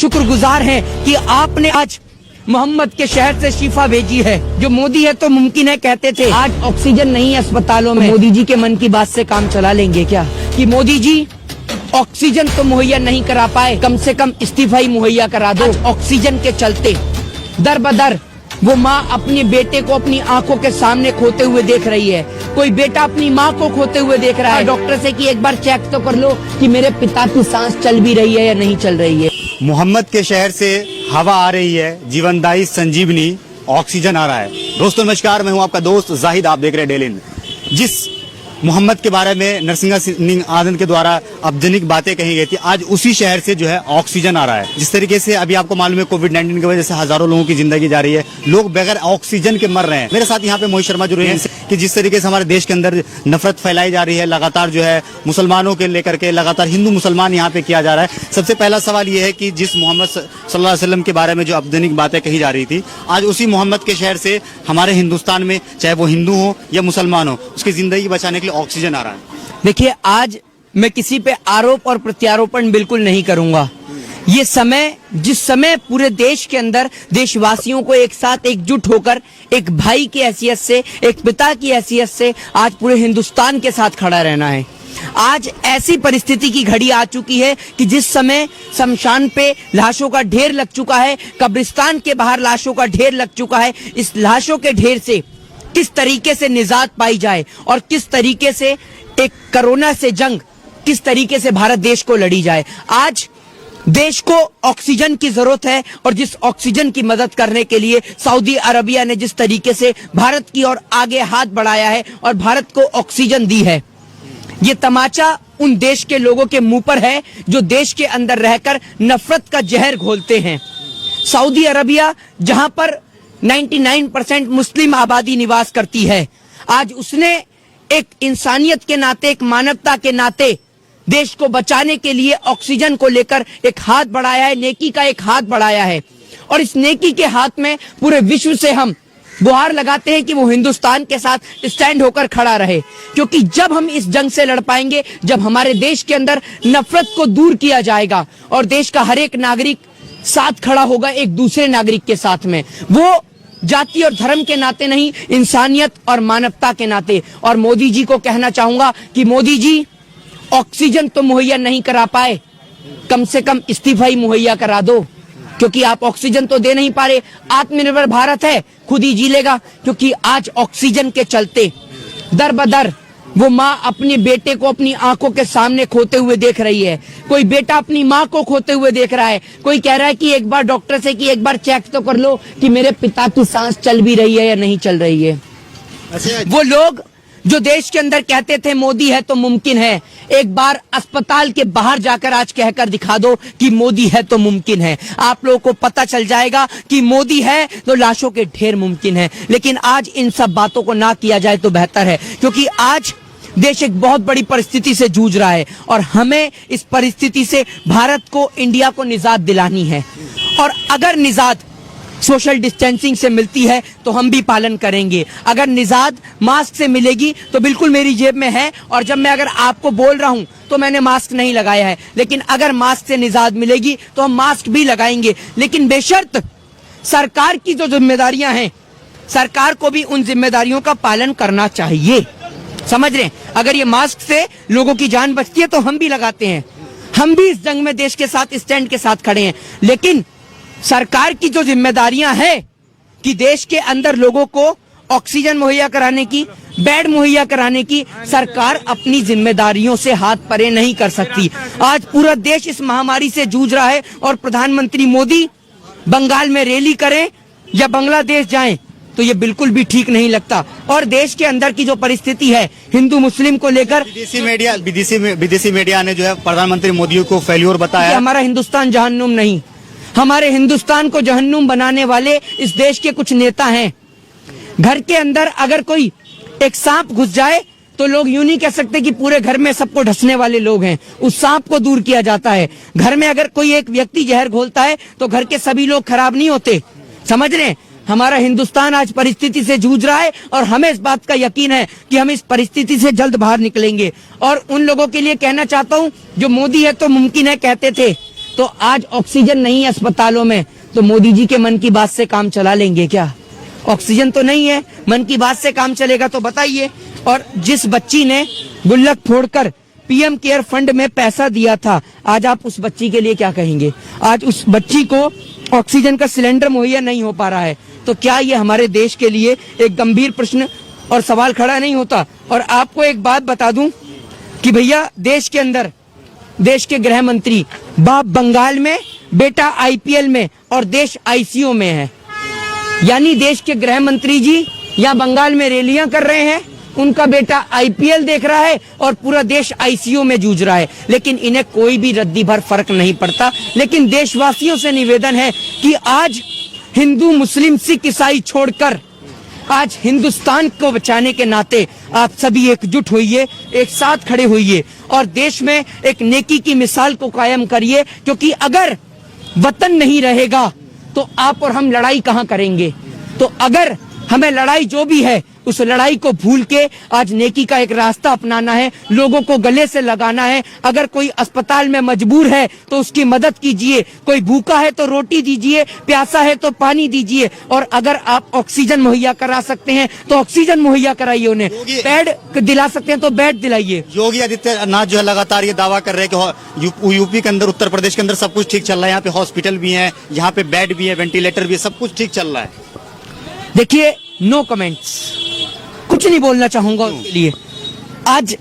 शुक्रगुजार हैं कि आपने आज मोहम्मद के शहर से शिफा भेजी है। जो मोदी है तो मुमकिन है कहते थे, आज ऑक्सीजन नहीं है अस्पतालों में, मोदी जी के मन की बात से काम चला लेंगे क्या? कि मोदी जी ऑक्सीजन तो मुहैया नहीं करा पाए, कम से कम इस्तीफा ही मुहैया करा दो। ऑक्सीजन के चलते दर बदर वो माँ अपने बेटे को अपनी आंखों के सामने खोते हुए देख रही है। कोई बेटा अपनी माँ को खोते हुए देख रहा है। डॉक्टर से कि एक बार चेक तो कर लो कि मेरे पिता की सांस चल भी रही है या नहीं चल रही है। मोहम्मद के शहर से हवा आ रही है, जीवनदायी संजीवनी ऑक्सीजन आ रहा है। दोस्तों नमस्कार, मैं हूं आपका दोस्त जाहिद, आप देख रहे हैं डेली न्यूज़। जिस मोहम्मद के बारे में नरसिंहा सिंह आनंद के द्वारा अपजनिक बातें कही गई थी, आज उसी शहर से जो है ऑक्सीजन आ रहा है। जिस तरीके से अभी आपको मालूम है कोविड-19 की वजह से हजारों लोगों की जिंदगी जा रही है, लोग बगैर ऑक्सीजन के मर रहे हैं। मेरे साथ यहाँ पे मोहित शर्मा जुड़े हैं कि जिस तरीके से हमारे देश के अंदर नफरत फैलाई जा रही है, लगातार जो है मुसलमानों के लेकर के लगातार हिंदू मुसलमान यहाँ पे किया जा रहा है। सबसे पहला सवाल ये है कि जिस मोहम्मद सल्लल्लाहु अलैहि वसल्लम के बारे में जो अपजनिक बातें कही जा रही थी, आज उसी मोहम्मद के शहर से हमारे हिंदुस्तान में, चाहे वो हिंदू हो या मुसलमान हो, उसकी जिंदगी बचाने के लिए ऑक्सीजन आ रहा है। देखिए, आज मैं किसी पे आरोप और प्रत्यारोपण बिल्कुल नहीं करूंगा। ये समय, जिस समय पूरे देश के अंदर देशवासियों को एक साथ एकजुट होकर एक भाई की हैसियत से, एक पिता की हैसियत से आज पूरे हिंदुस्तान के साथ खड़ा रहना है। आज ऐसी परिस्थिति की घड़ी आ चुकी है कि जिस समय शमशान पे लाशों का ढेर लग चुका है, कब्रिस्तान के बाहर लाशों का ढेर लग चुका है, इस लाशों के ढेर से किस तरीके से निजात पाई जाए और किस तरीके से एक कोरोना से जंग, किस तरीके से भारत देश को लड़ी जाए। आज देश को ऑक्सीजन की जरूरत है और जिस ऑक्सीजन की मदद करने के लिए सऊदी अरबिया ने जिस तरीके से भारत की ओर आगे हाथ बढ़ाया है और भारत को ऑक्सीजन दी है, ये तमाचा उन देश के लोगों के मुंह पर है जो देश के अंदर रहकर नफरत का जहर घोलते हैं। सऊदी अरबिया, जहां पर 99% मुस्लिम आबादी निवास करती है, आज उसने एक इंसानियत के नाते, एक मानवता के नाते देश को बचाने के लिए ऑक्सीजन को लेकर एक हाथ बढ़ाया है, नेकी का एक हाथ बढ़ाया है। और इस नेकी के हाथ में पूरे विश्व से हम गुहार लगाते हैं कि वो हिंदुस्तान के साथ स्टैंड होकर खड़ा रहे, क्योंकि जब हम इस जंग से लड़ पाएंगे, जब हमारे देश के अंदर नफरत को दूर किया जाएगा और देश का हर एक नागरिक साथ खड़ा होगा एक दूसरे नागरिक के साथ में, वो जाति और धर्म के नाते नहीं, इंसानियत और मानवता के नाते। और मोदी जी को कहना चाहूंगा कि मोदी जी ऑक्सीजन तो मुहैया नहीं करा पाए, कम से कम इस्तीफा ही मुहैया करा दो, क्योंकि आप ऑक्सीजन तो दे नहीं पा रहे। आत्मनिर्भर भारत है, खुद ही जी लेगा, क्योंकि आज ऑक्सीजन के चलते दर बदर वो माँ अपने बेटे को अपनी आंखों के सामने खोते हुए देख रही है। कोई बेटा अपनी माँ को खोते हुए देख रहा है। कोई कह रहा है कि एक बार डॉक्टर से कि एक बार चेक तो कर लो कि मेरे पिता की सांस चल भी रही है या नहीं चल रही है। वो लोग जो देश के अंदर कहते थे मोदी है तो मुमकिन है, एक बार अस्पताल के बाहर जाकर आज कहकर दिखा दो कि मोदी है तो मुमकिन है। आप लोगों को पता चल जाएगा कि मोदी है तो लाशों के ढेर मुमकिन है। लेकिन आज इन सब बातों को ना किया जाए तो बेहतर है, क्योंकि आज देश एक बहुत बड़ी परिस्थिति से जूझ रहा है और हमें इस परिस्थिति से भारत को, इंडिया को निजात दिलानी है। और अगर निजात सोशल डिस्टेंसिंग से मिलती है तो हम भी पालन करेंगे। अगर निजात मास्क से मिलेगी तो बिल्कुल मेरी जेब में है, और जब मैं अगर आपको बोल रहा हूं तो मैंने मास्क नहीं लगाया है, लेकिन अगर मास्क से निजात मिलेगी तो हम मास्क भी लगाएंगे। लेकिन बेशर्त सरकार की जो जिम्मेदारियां हैं, सरकार को भी उन जिम्मेदारियों का पालन करना चाहिए। समझ रहे हैं? अगर ये मास्क से लोगों की जान बचती है तो हम भी लगाते हैं, हम भी इस जंग में देश के साथ, स्टैंड के साथ खड़े हैं। लेकिन सरकार की जो जिम्मेदारियां हैं कि देश के अंदर लोगों को ऑक्सीजन मुहैया कराने की, बेड मुहैया कराने की, सरकार अपनी जिम्मेदारियों से हाथ परे नहीं कर सकती। आज पूरा देश इस महामारी से जूझ रहा है और प्रधानमंत्री मोदी बंगाल में रैली करें या बांग्लादेश जाएं तो ये बिल्कुल भी ठीक नहीं लगता। और देश के अंदर की जो परिस्थिति है हिंदू मुस्लिम को लेकर, विदेशी मीडिया ने जो है प्रधानमंत्री मोदी को फेल्योर बताया। हमारा हिंदुस्तान जहन्नुम नहीं, हमारे हिंदुस्तान को जहन्नुम बनाने वाले इस देश के कुछ नेता हैं। घर के अंदर अगर कोई एक सांप घुस जाए तो लोग यूं नहीं कह सकते कि पूरे घर में सबको ढसने वाले लोग हैं, उस सांप को दूर किया जाता है। घर में अगर कोई एक व्यक्ति जहर घोलता है तो घर के सभी लोग खराब नहीं होते। समझ रहे हैं? हमारा हिंदुस्तान आज परिस्थिति से जूझ रहा है और हमें इस बात का यकीन है कि हम इस परिस्थिति से जल्द बाहर निकलेंगे। और उन लोगों के लिए कहना चाहता हूं जो मोदी है तो मुमकिन है कहते थे, तो आज ऑक्सीजन नहीं है अस्पतालों में, तो मोदी जी के मन की बात से काम चला लेंगे क्या? ऑक्सीजन तो नहीं है, मन की बात से काम चलेगा तो बताइए। और जिस बच्ची ने गुल्लक फोड़कर पीएम केयर फंड में पैसा दिया था, आज आप उस बच्ची के लिए क्या कहेंगे? आज उस बच्ची को ऑक्सीजन का सिलेंडर मुहैया नहीं हो पा रहा है, तो क्या ये हमारे देश के लिए एक गंभीर प्रश्न और सवाल खड़ा नहीं होता? और आपको एक बात बता दूं कि भैया देश के अंदर देश के गृह मंत्री, बाप बंगाल में, बेटा आईपीएल में और देश आईसीयू में है। यानी देश के गृह मंत्री जी या बंगाल में रैलियां कर रहे हैं, उनका बेटा आईपीएल देख रहा है और पूरा देश आईसीयू में जूझ रहा है, लेकिन इन्हें कोई भी रद्दी भर फर्क नहीं पड़ता। लेकिन देशवासियों से निवेदन है कि आज हिंदू मुस्लिम सिख ईसाई छोड़कर आज हिंदुस्तान को बचाने के नाते आप सभी एकजुट होइए, एक साथ खड़े होइए और देश में एक नेकी की मिसाल को कायम करिए, क्योंकि अगर वतन नहीं रहेगा तो आप और हम लड़ाई कहां करेंगे? तो अगर हमें लड़ाई जो भी है उस लड़ाई को भूल के आज नेकी का एक रास्ता अपनाना है, लोगों को गले से लगाना है। अगर कोई अस्पताल में मजबूर है तो उसकी मदद कीजिए, कोई भूखा है तो रोटी दीजिए, प्यासा है तो पानी दीजिए, और अगर आप ऑक्सीजन मुहैया करा सकते हैं तो ऑक्सीजन मुहैया कराइए, उन्हें बेड दिला सकते हैं तो बेड दिलाइए। योगी आदित्यनाथ जो है लगातार ये दावा कर रहे हैं कि यूपी के अंदर, उत्तर प्रदेश के अंदर सब कुछ ठीक चल रहा है, यहाँ पे हॉस्पिटल भी है, यहाँ पे बेड भी है, वेंटिलेटर भी है, सब कुछ ठीक चल रहा है। देखिए, नो कमेंट्स, कुछ नहीं बोलना चाहूंगा उसके लिए। आज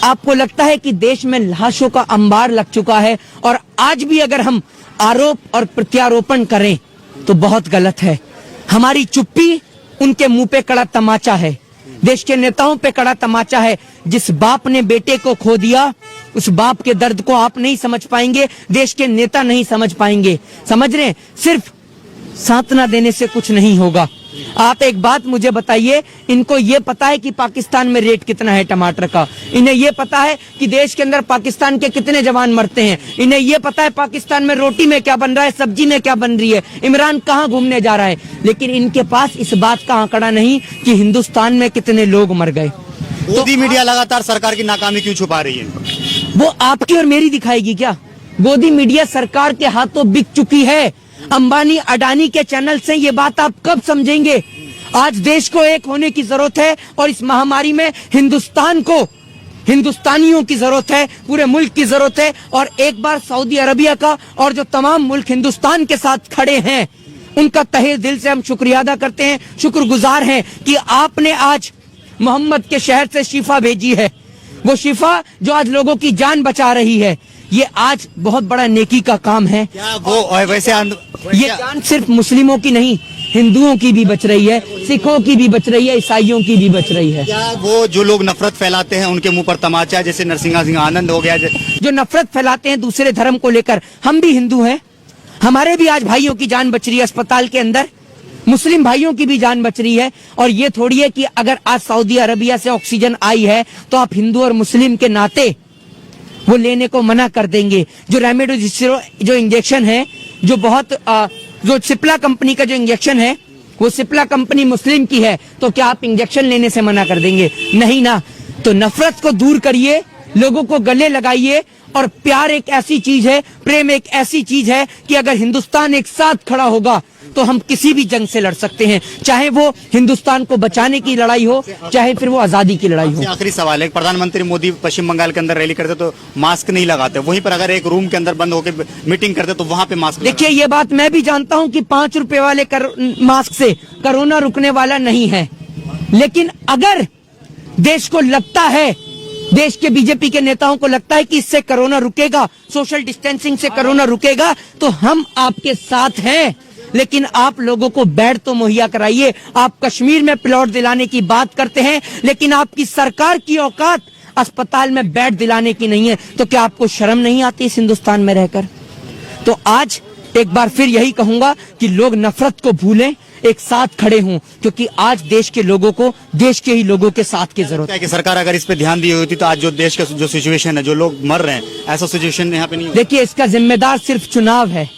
आपको लगता है कि देश में लाशों का अंबार लग चुका है, और आज भी अगर हम आरोप और प्रत्यारोपण करें तो बहुत गलत है। हमारी चुप्पी उनके मुंह पे कड़ा तमाचा है, देश के नेताओं पे कड़ा तमाचा है। जिस बाप ने बेटे को खो दिया, उस बाप के दर्द को आप नहीं समझ पाएंगे, देश के नेता नहीं समझ पाएंगे। समझ रहे हैं? सिर्फ सांत्वना देने से कुछ नहीं होगा। आप एक बात मुझे बताइए, इनको ये पता है कि पाकिस्तान में रेट कितना है टमाटर का? इन्हें ये पता है कि देश के अंदर पाकिस्तान के कितने जवान मरते हैं? इन्हें ये पता है पाकिस्तान में रोटी में क्या बन रहा है, सब्जी में क्या बन रही है, इमरान कहाँ घूमने जा रहा है? लेकिन इनके पास इस बात का आंकड़ा नहीं कि हिंदुस्तान में कितने लोग मर गए। मोदी मीडिया लगातार सरकार की नाकामी क्यों छुपा रही है? वो आपकी और मेरी दिखाएगी क्या? मोदी मीडिया सरकार के हाथों बिक चुकी है। अंबानी अडानी के चैनल से ये बात आप कब समझेंगे? आज देश को एक होने की जरूरत है, और इस महामारी में हिंदुस्तान को, हिंदुस्तानियों की जरूरत है, पूरे मुल्क की जरूरत है। और एक बार सऊदी अरबिया का और जो तमाम मुल्क हिंदुस्तान के साथ खड़े हैं, उनका तहे दिल से हम शुक्रिया अदा करते हैं, शुक्रगुजार हैं कि आपने आज मोहम्मद के शहर से शिफा भेजी है। वो शिफा जो आज लोगों की जान बचा रही है, ये आज बहुत बड़ा नेकी का काम है। क्या वो वैसे ये जान सिर्फ मुस्लिमों की नहीं, हिंदुओं की भी बच रही है, सिखों की भी बच रही है, ईसाइयों की भी बच रही है। क्या वो जो लोग नफरत फैलाते हैं उनके मुंह पर तमाचा, जैसे नरसिंहा सिंह आनंद हो गया, जो नफरत फैलाते हैं दूसरे धर्म को लेकर? हम भी हिंदू हैं, हमारे भी आज भाइयों की जान बच रही है अस्पताल के अंदर, मुस्लिम भाइयों की भी जान बच रही है। और ये थोड़ी है कि अगर आज सऊदी अरबिया से ऑक्सीजन आई है तो आप हिंदू और मुस्लिम के नाते वो लेने को मना कर देंगे। जो रेमडेसिविर जो इंजेक्शन है, जो बहुत जो सिप्ला कंपनी का जो इंजेक्शन है, वो सिप्ला कंपनी मुस्लिम की है, तो क्या आप इंजेक्शन लेने से मना कर देंगे? नहीं ना। तो नफरत को दूर करिए, लोगों को गले लगाइए, और प्यार एक ऐसी चीज है, प्रेम एक ऐसी चीज है कि अगर हिंदुस्तान एक साथ खड़ा होगा तो हम किसी भी जंग से लड़ सकते हैं, चाहे वो हिंदुस्तान को बचाने की लड़ाई हो, चाहे फिर वो आजादी की लड़ाई हो। आखिरी सवाल है, प्रधानमंत्री मोदी पश्चिम बंगाल के अंदर रैली करते तो मास्क नहीं लगाते, वहीं पर अगर एक रूम के अंदर बंद होकर मीटिंग करते तो वहां पे मास्क। देखिए, ये बात मैं भी जानता हूं कि 5 रुपए वाले मास्क से कोरोना रुकने वाला नहीं है, लेकिन अगर देश को लगता है, देश के बीजेपी के नेताओं को लगता है कि इससे कोरोना रुकेगा, सोशल डिस्टेंसिंग से कोरोना रुकेगा, तो हम आपके साथ हैं। लेकिन आप लोगों को बेड तो मुहैया कराइए। आप कश्मीर में प्लॉट दिलाने की बात करते हैं, लेकिन आपकी सरकार की औकात अस्पताल में बेड दिलाने की नहीं है। तो क्या आपको शर्म नहीं आती इस हिंदुस्तान में रहकर? तो आज एक बार फिर यही कहूंगा कि लोग नफरत को भूलें, एक साथ खड़े हों, क्योंकि आज देश के लोगों को देश के ही लोगों के साथ की जरूरत है। कि सरकार अगर इस पे ध्यान दी होती तो आज जो देश का जो सिचुएशन है, जो लोग मर रहे हैं, ऐसा सिचुएशन यहाँ पे नहीं। देखिए, इसका जिम्मेदार सिर्फ चुनाव है,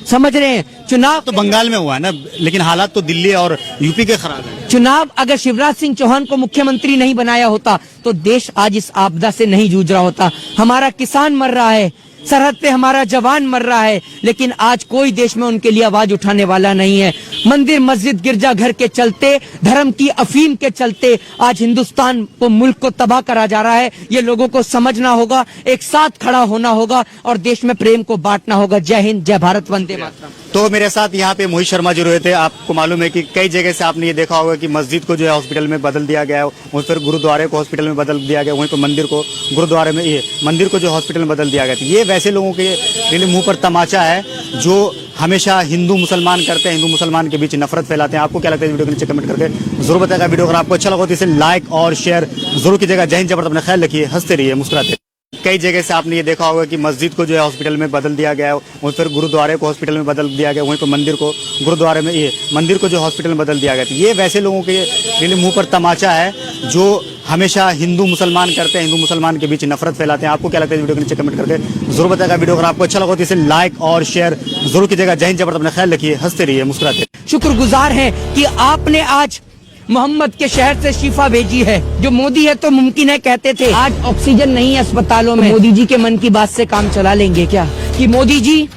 समझ रहे हैं? चुनाव तो बंगाल में हुआ है ना, लेकिन हालात तो दिल्ली और यूपी के खराब है। चुनाव अगर शिवराज सिंह चौहान को मुख्यमंत्री नहीं बनाया होता तो देश आज इस आपदा से नहीं जूझ रहा होता। हमारा किसान मर रहा है, सरहद पे हमारा जवान मर रहा है, लेकिन आज कोई देश में उनके लिए आवाज उठाने वाला नहीं है। मंदिर मस्जिद गिरजा घर के चलते, धर्म की अफीम के चलते आज हिंदुस्तान को, मुल्क को तबाह करा जा रहा है। ये लोगों को समझना होगा, एक साथ खड़ा होना होगा और देश में प्रेम को बांटना होगा। जय हिंद, जय भारत, वंदे मातरम। तो मेरे साथ यहाँ पे मोहित शर्मा जो रहे थे, आपको मालूम है कि कई जगह से आपने ये देखा होगा कि मस्जिद को जो है हॉस्पिटल में बदल दिया गया है, वहीं पर गुरुद्वारे को हॉस्पिटल में बदल दिया गया, वहीं पर मंदिर को गुरुद्वारे में, ये मंदिर को जो हॉस्पिटल में बदल दिया गया। तो ये वैसे लोगों के लिए मुंह पर तमाचा है जो हमेशा हिंदू मुसलमान करते हैं, हिंदू मुसलमान के बीच नफरत फैलाते हैं। आपको क्या लगता है इस वीडियो के नीचे कमेंट करके जरूर बताएगा। वीडियो अगर आपको अच्छा लगा तो इसे लाइक और शेयर जरूर कीजिएगा। जय हिंद, जय भारत, अपना ख्याल रखिए, हंसते रहिए, मुस्कुराते रहिए। कई जगह से आपने ये देखा होगा कि मस्जिद को जो है हॉस्पिटल में बदल दिया गया है, वहीं पर गुरुद्वारे को हॉस्पिटल में बदल दिया गया, वहीं पर मंदिर को गुरुद्वारे में, ये मंदिर को जो हॉस्पिटल में बदल दिया गया। तो ये वैसे लोगों के लिए मुंह पर तमाचा है जो हमेशा हिंदू मुसलमान करते हैं, हिंदू मुसलमान के बीच नफरत फैलाते हैं। आपको क्या लगता है इस वीडियो के नीचे कमेंट करके जरूर बताएगा। वीडियो अगर आपको अच्छा लगा तो इसे लाइक और शेयर जरूर कीजिएगा। जय हिंद, जय भारत, अपना ख्याल रखिए, हंसते रहिए, मुस्कुराते रहिए। शुक्रगुजार हैं कि आपने आज मोहम्मद के शहर से शिफा भेजी है। जो मोदी है तो मुमकिन है कहते थे, आज ऑक्सीजन नहीं है अस्पतालों में। मोदी जी के मन की बात से काम चला लेंगे क्या? कि मोदी जी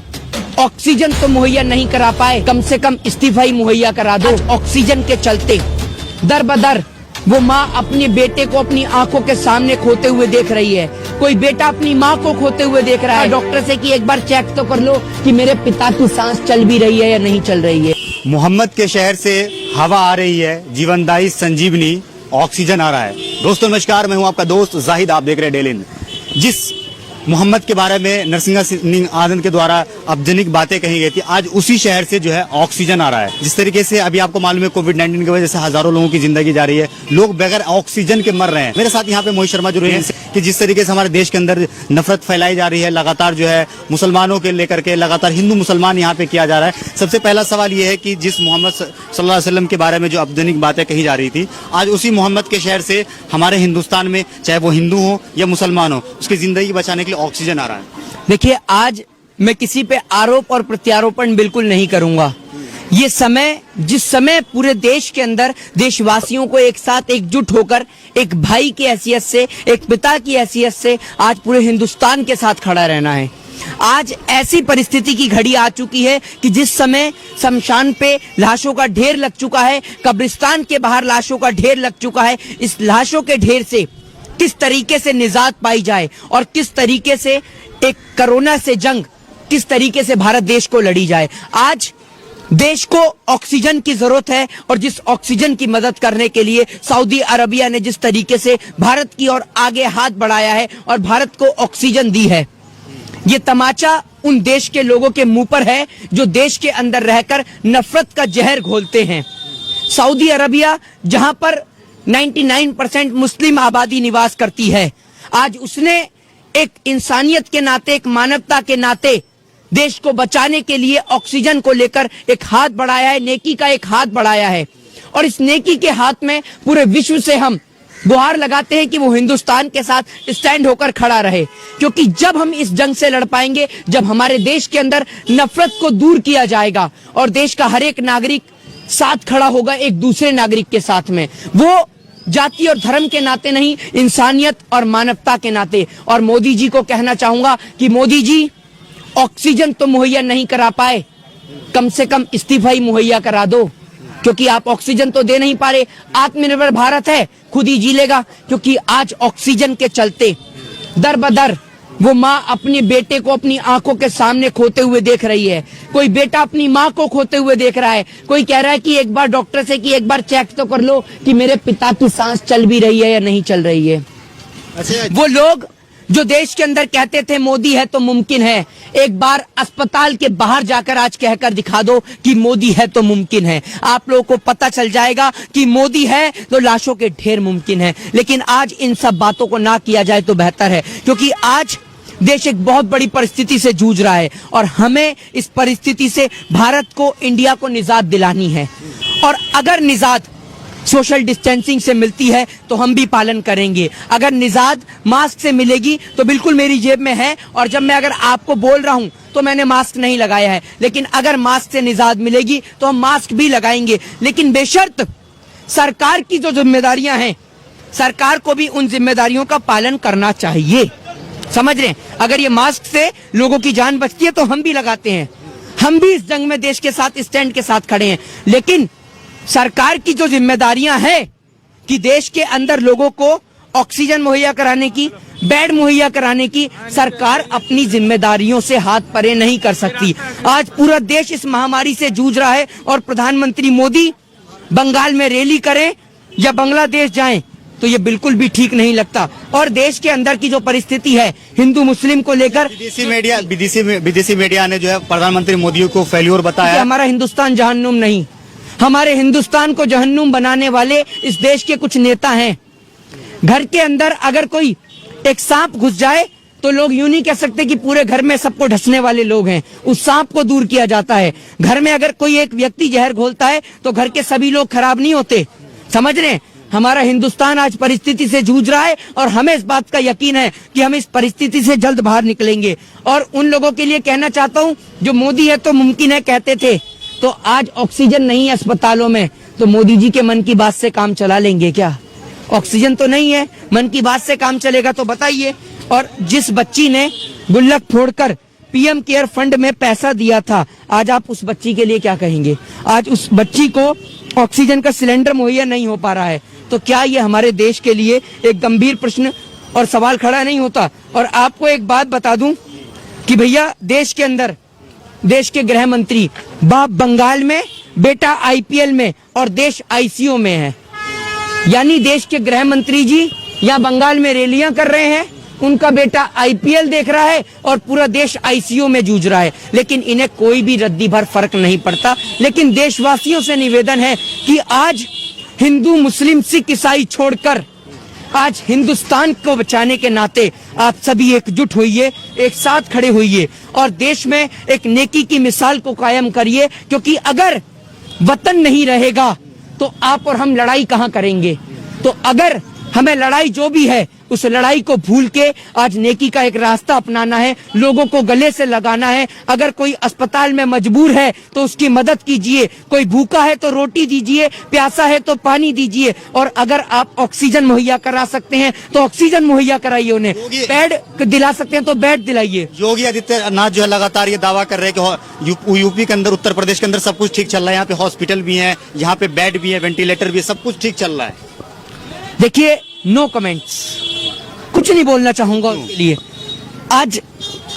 ऑक्सीजन तो मुहैया नहीं करा पाए, कम से कम इस्तीफा ही मुहैया करा दो। ऑक्सीजन के चलते दर बदर वो माँ अपने बेटे को अपनी आंखों के सामने खोते हुए देख रही है। कोई बेटा अपनी माँ को खोते हुए देख रहा है। डॉक्टर से कि एक बार चेक तो कर लो कि मेरे पिता की सांस चल भी रही है या नहीं चल रही है। मोहम्मद के शहर से हवा आ रही है, जीवनदायी संजीवनी ऑक्सीजन आ रहा है। दोस्तों नमस्कार, मैं हूं आपका दोस्त जाहिद, आप देख रहे हैं डेलिन। जिस मोहम्मद के बारे में नरसिंहा सिंह आनंद के द्वारा अपजनिक बातें कही गई थी, आज उसी शहर से जो है ऑक्सीजन आ रहा है। जिस तरीके से अभी आपको मालूम है कोविड-19 की वजह से हजारों लोगों की जिंदगी जा रही है, लोग बगैर ऑक्सीजन के मर रहे हैं। मेरे साथ यहाँ पे मोहित शर्मा जो रहे हैं कि जिस तरीके से हमारे देश के अंदर नफरत फैलाई जा रही है, लगातार जो है मुसलमानों के लेकर के लगातार हिंदू मुसलमान यहाँ पे किया जा रहा है। सबसे पहला सवाल ये है कि जिस मोहम्मद सल्लल्लाहु अलैहि वसल्लम के बारे में जो अपजनिक बातें कही जा रही थी, आज उसी मोहम्मद के शहर से हमारे हिंदुस्तान में, चाहे वो हिंदू हो या मुसलमान हो, उसकी जिंदगी बचाने के लिए ऑक्सीजन आ रहा है। देखिए, आज मैं किसी पे आरोप और प्रत्यारोपण बिल्कुल नहीं करूंगा। ये समय, जिस समय पूरे देश के अंदर देशवासियों को एक साथ एकजुट होकर एक भाई की हैसियत से, एक पिता की हैसियत से आज पूरे हिंदुस्तान के साथ खड़ा रहना है। आज ऐसी परिस्थिति की घड़ी आ चुकी है कि जिस समय शमशान पे लाशों का ढेर लग चुका है, कब्रिस्तान के बाहर लाशों का ढेर लग चुका है, इस लाशों के ढेर से किस तरीके से निजात पाई जाए और किस तरीके से एक कोरोना से जंग, किस तरीके से भारत देश को लड़ी जाए। आज देश को ऑक्सीजन की जरूरत है और जिस ऑक्सीजन की मदद करने के लिए सऊदी अरबिया ने जिस तरीके से भारत की ओर आगे हाथ बढ़ाया है और भारत को ऑक्सीजन दी है, ये तमाचा उन देश के लोगों के मुंह पर है जो देश के अंदर रहकर नफरत का जहर घोलते हैं। सऊदी अरबिया, जहां पर 99% मुस्लिम आबादी निवास करती है, आज उसने एक इंसानियत के नाते, एक मानवता के नाते देश को बचाने के लिए ऑक्सीजन को लेकर एक हाथ बढ़ाया है, नेकी का एक हाथ बढ़ाया है। और इस नेकी के हाथ में पूरे विश्व से हम गुहार लगाते हैं कि वो हिंदुस्तान के साथ स्टैंड होकर खड़ा रहे, क्योंकि जब हम इस जंग से लड़ पाएंगे, जब हमारे देश के अंदर नफरत को दूर किया जाएगा और देश का हर एक नागरिक साथ खड़ा होगा एक दूसरे नागरिक के साथ में, वो जाति और धर्म के नाते नहीं, इंसानियत और मानवता के नाते। और मोदी जी को कहना चाहूंगा कि मोदी जी, ऑक्सीजन तो मुहैया नहीं करा पाए, कम से कम इस्तीफा ही मुहैया करा दो, क्योंकि आप ऑक्सीजन तो दे नहीं पा रहे। आत्मनिर्भर भारत है, खुद ही जी लेगा, क्योंकि आज ऑक्सीजन के चलते दर बदर वो माँ अपने बेटे को अपनी आंखों के सामने खोते हुए देख रही है। कोई बेटा अपनी माँ को खोते हुए देख रहा है। कोई कह रहा है कि एक बार डॉक्टर से कि एक बार चेक तो कर लो कि मेरे पिता की सांस चल भी रही है या नहीं चल रही है। वो लोग जो देश के अंदर कहते थे मोदी है तो मुमकिन है, एक बार अस्पताल के बाहर जाकर आज कहकर दिखा दो कि मोदी है तो मुमकिन है। आप लोगों को पता चल जाएगा कि मोदी है तो लाशों के ढेर मुमकिन है। लेकिन आज इन सब बातों को ना किया जाए तो बेहतर है, क्योंकि आज देश एक बहुत बड़ी परिस्थिति से जूझ रहा है और हमें इस परिस्थिति से भारत को, इंडिया को निजात दिलानी है। और अगर निजात सोशल डिस्टेंसिंग से मिलती है तो हम भी पालन करेंगे। अगर निजात मास्क से मिलेगी तो बिल्कुल मेरी जेब में है, और जब मैं अगर आपको बोल रहा हूं तो मैंने मास्क नहीं लगाया है, लेकिन अगर मास्क से निजात मिलेगी तो हम मास्क भी लगाएंगे। लेकिन बेशर्त सरकार की जो जिम्मेदारियां हैं, सरकार को भी उन जिम्मेदारियों का पालन करना चाहिए। समझ रहे हैं? अगर ये मास्क से लोगों की जान बचती है तो हम भी लगाते हैं, हम भी इस जंग में देश के साथ, स्टैंड के साथ खड़े हैं। लेकिन सरकार की जो जिम्मेदारियां हैं कि देश के अंदर लोगों को ऑक्सीजन मुहैया कराने की, बेड मुहैया कराने की, सरकार अपनी जिम्मेदारियों से हाथ परे नहीं कर सकती। आज पूरा देश इस महामारी से जूझ रहा है और प्रधानमंत्री मोदी बंगाल में रैली करें या बांग्लादेश जाएं तो ये बिल्कुल भी ठीक नहीं लगता। और देश के अंदर की जो परिस्थिति है हिंदू मुस्लिम को लेकर, विदेशी मीडिया ने जो है प्रधानमंत्री मोदी को फेल्योर बताया। हमारा हिंदुस्तान जहन्नुम नहीं, हमारे हिंदुस्तान को जहन्नुम बनाने वाले इस देश के कुछ नेता हैं। घर के अंदर अगर कोई एक सांप घुस जाए तो लोग यूं नहीं कह सकते कि पूरे घर में सबको ढसने वाले लोग हैं, उस सांप को दूर किया जाता है। घर में अगर कोई एक व्यक्ति जहर घोलता है तो घर के सभी लोग खराब नहीं होते। समझ रहे हैं? हमारा हिंदुस्तान आज परिस्थिति से जूझ रहा है और हमें इस बात का यकीन है कि हम इस परिस्थिति से जल्द बाहर निकलेंगे। और उन लोगों के लिए कहना चाहता हूं जो मोदी है तो मुमकिन है कहते थे, तो आज ऑक्सीजन नहीं है अस्पतालों में, तो मोदी जी के मन की बात से काम चला लेंगे क्या? ऑक्सीजन तो नहीं है, मन की बात से काम चलेगा तो बताइए। और जिस बच्ची ने गुल्लक फोड़कर पीएम केयर फंड में पैसा दिया था, आज आप उस बच्ची के लिए क्या कहेंगे? आज उस बच्ची को ऑक्सीजन का सिलेंडर मुहैया नहीं हो पा रहा है, तो क्या ये हमारे देश के लिए एक गंभीर प्रश्न और सवाल खड़ा नहीं होता? और आपको एक बात बता दूं कि भैया देश के अंदर देश के गृह मंत्री, बाप बंगाल में, बेटा आईपीएल में और देश आईसीयू में है। यानी देश के गृह मंत्री जी या बंगाल में रैलियां कर रहे हैं, उनका बेटा आईपीएल देख रहा है और पूरा देश आईसीयू में जूझ रहा है, लेकिन इन्हें कोई भी रद्दी भर फर्क नहीं पड़ता। लेकिन देशवासियों से निवेदन है कि आज हिंदू मुस्लिम सिख ईसाई छोड़कर आज हिंदुस्तान को बचाने के नाते आप सभी एकजुट होइए, एक साथ खड़े होइए और देश में एक नेकी की मिसाल को कायम करिए। क्योंकि अगर वतन नहीं रहेगा तो आप और हम लड़ाई कहां करेंगे? तो अगर हमें लड़ाई जो भी है उस लड़ाई को भूल के आज नेकी का एक रास्ता अपनाना है, लोगों को गले से लगाना है। अगर कोई अस्पताल में मजबूर है तो उसकी मदद कीजिए, कोई भूखा है तो रोटी दीजिए, प्यासा है तो पानी दीजिए। और अगर आप ऑक्सीजन मुहैया करा सकते हैं तो ऑक्सीजन मुहैया कराइए, उन्हें बेड दिला सकते हैं तो बेड दिलाइए। योगी आदित्यनाथ जो है लगातार ये दावा कर रहे हैं कि यूपी के अंदर, उत्तर प्रदेश के अंदर सब कुछ ठीक चल रहा है, यहाँ पे हॉस्पिटल भी है, यहाँ पे बेड भी है, वेंटिलेटर भी है, सब कुछ ठीक चल रहा है। देखिए, नो कमेंट्स, कुछ नहीं बोलना चाहूंगा उसके लिए। आज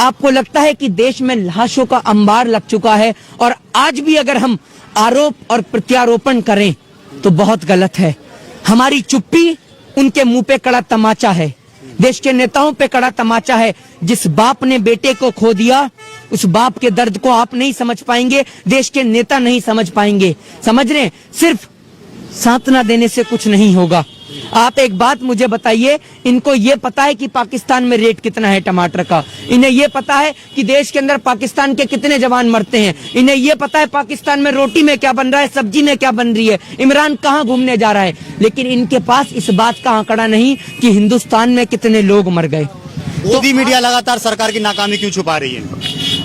आपको लगता है कि देश में लाशों का अंबार लग चुका है और आज भी अगर हम आरोप और प्रत्यारोपण करें तो बहुत गलत है। हमारी चुप्पी उनके मुंह पे कड़ा तमाचा है, देश के नेताओं पे कड़ा तमाचा है। जिस बाप ने बेटे को खो दिया उस बाप के दर्द को आप नहीं समझ पाएंगे, देश के नेता नहीं समझ पाएंगे। समझ रहे हैं? सिर्फ सांत्वना देने से कुछ नहीं होगा। आप एक बात मुझे बताइए, इनको ये पता है कि पाकिस्तान में रेट कितना है टमाटर का? इन्हें ये पता है कि देश के अंदर पाकिस्तान के कितने जवान मरते हैं? इन्हें ये पता है पाकिस्तान में रोटी में क्या बन रहा है, सब्जी में क्या बन रही है, इमरान कहाँ घूमने जा रहा है? लेकिन इनके पास इस बात का आंकड़ा नहीं कि हिंदुस्तान में कितने लोग मर गए। गोदी मीडिया लगातार सरकार की नाकामी क्यों छुपा रही है?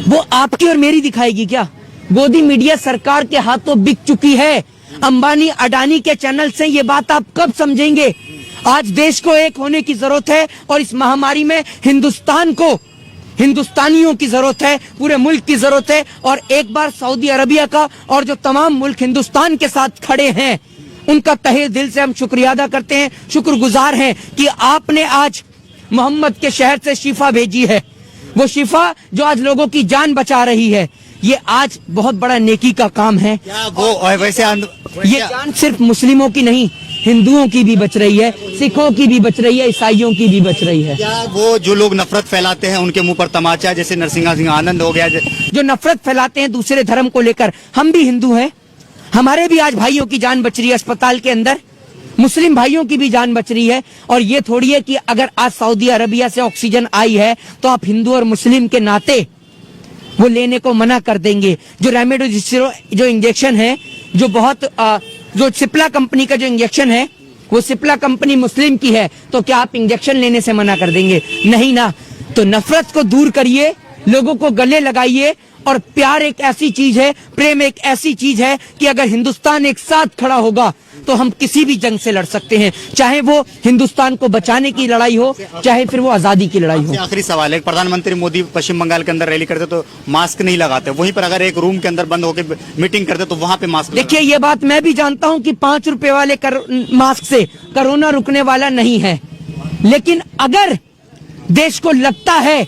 वो आपकी और मेरी दिखाएगी क्या? गोदी मीडिया सरकार के हाथों बिक चुकी है। अंबानी अडानी के चैनल से ये बात आप कब समझेंगे? आज देश को एक होने की जरूरत है और इस महामारी में हिंदुस्तान को, हिंदुस्तानियों की जरूरत है, पूरे मुल्क की जरूरत है। और एक बार सऊदी अरबिया का और जो तमाम मुल्क हिंदुस्तान के साथ खड़े हैं उनका तहे दिल से हम शुक्रिया अदा करते हैं, शुक्रगुजार हैं कि आपने आज मोहम्मद के शहर से शिफा भेजी है। वो शिफा जो आज लोगों की जान बचा रही है, ये आज बहुत बड़ा नेकी का काम है। क्या वो वैसे ये जान सिर्फ मुस्लिमों की नहीं, हिंदुओं की भी बच रही है, सिखों की भी बच रही है, ईसाइयों की भी बच रही है। क्या वो जो लोग नफरत फैलाते हैं उनके मुंह पर तमाचा, जैसे नरसिंहा सिंह आनंद हो गया, जो नफरत फैलाते हैं दूसरे धर्म को लेकर? हम भी हिंदू हैं, हमारे भी आज भाइयों की जान बच रही है अस्पताल के अंदर, मुस्लिम भाइयों की भी जान बच रही है। और ये थोड़ी है कि अगर आज सऊदी अरबिया से ऑक्सीजन आई है तो आप हिंदू और मुस्लिम के नाते वो लेने को मना कर देंगे। जो रेमडेसिविर जो इंजेक्शन है, जो बहुत जो सिप्ला कंपनी का जो इंजेक्शन है, वो सिप्ला कंपनी मुस्लिम की है, तो क्या आप इंजेक्शन लेने से मना कर देंगे? नहीं ना। तो नफरत को दूर करिए, लोगों को गले लगाइए। और प्यार एक ऐसी चीज है, प्रेम एक ऐसी चीज है कि अगर हिंदुस्तान एक साथ खड़ा होगा, तो हम किसी भी जंग से लड़ सकते हैं, चाहे वो हिंदुस्तान को बचाने की लड़ाई हो, चाहे फिर वो आजादी की लड़ाई हो। ये आखिरी सवाल है, प्रधानमंत्री मोदी पश्चिम बंगाल के अंदर रैली करते तो मास्क नहीं लगाते, वहीं पर अगर एक रूम के अंदर बंद होकर मीटिंग करते तो वहां पे मास्क देखिए, ये बात मैं भी जानता हूं कि 5 रुपए वाले मास्क से कोरोना रुकने वाला नहीं है, लेकिन अगर देश को लगता है,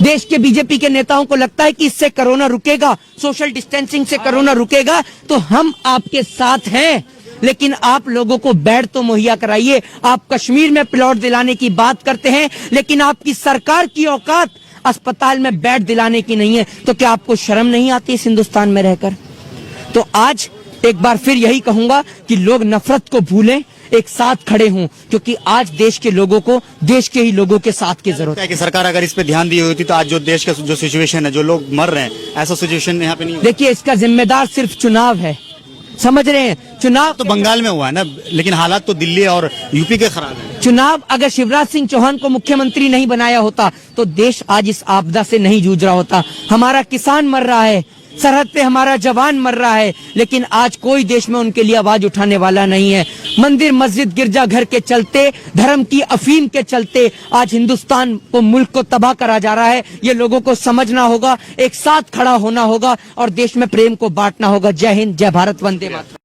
देश के बीजेपी के नेताओं को लगता है कि इससे कोरोना रुकेगा, सोशल डिस्टेंसिंग से कोरोना रुकेगा, तो हम आपके साथ हैं। लेकिन आप लोगों को बेड तो मुहैया कराइए। आप कश्मीर में प्लॉट दिलाने की बात करते हैं, लेकिन आपकी सरकार की औकात अस्पताल में बेड दिलाने की नहीं है, तो क्या आपको शर्म नहीं आती इस हिंदुस्तान में रहकर? तो आज एक बार फिर यही कहूंगा कि लोग नफरत को भूलें, एक साथ खड़े हों, क्योंकि आज देश के लोगों को देश के ही लोगों के साथ की जरूरत है कि सरकार अगर इस पे ध्यान दी होती तो आज जो देश का जो सिचुएशन है, जो लोग मर रहे हैं, ऐसा सिचुएशन यहाँ पे नहीं। देखिए, इसका जिम्मेदार सिर्फ चुनाव है, समझ रहे हैं? चुनाव तो बंगाल में हुआ है ना, लेकिन हालात तो दिल्ली और यूपी के खराब है। चुनाव अगर शिवराज सिंह चौहान को मुख्यमंत्री नहीं बनाया होता तो देश आज इस आपदा से नहीं जूझ रहा होता। हमारा किसान मर रहा है, सरहद पे हमारा जवान मर रहा है, लेकिन आज कोई देश में उनके लिए आवाज उठाने वाला नहीं है। मंदिर मस्जिद गिरजा घर के चलते, धर्म की अफीम के चलते आज हिंदुस्तान को, मुल्क को तबाह करा जा रहा है। ये लोगों को समझना होगा, एक साथ खड़ा होना होगा और देश में प्रेम को बांटना होगा। जय हिंद, जय भारत, वंदे मातरम।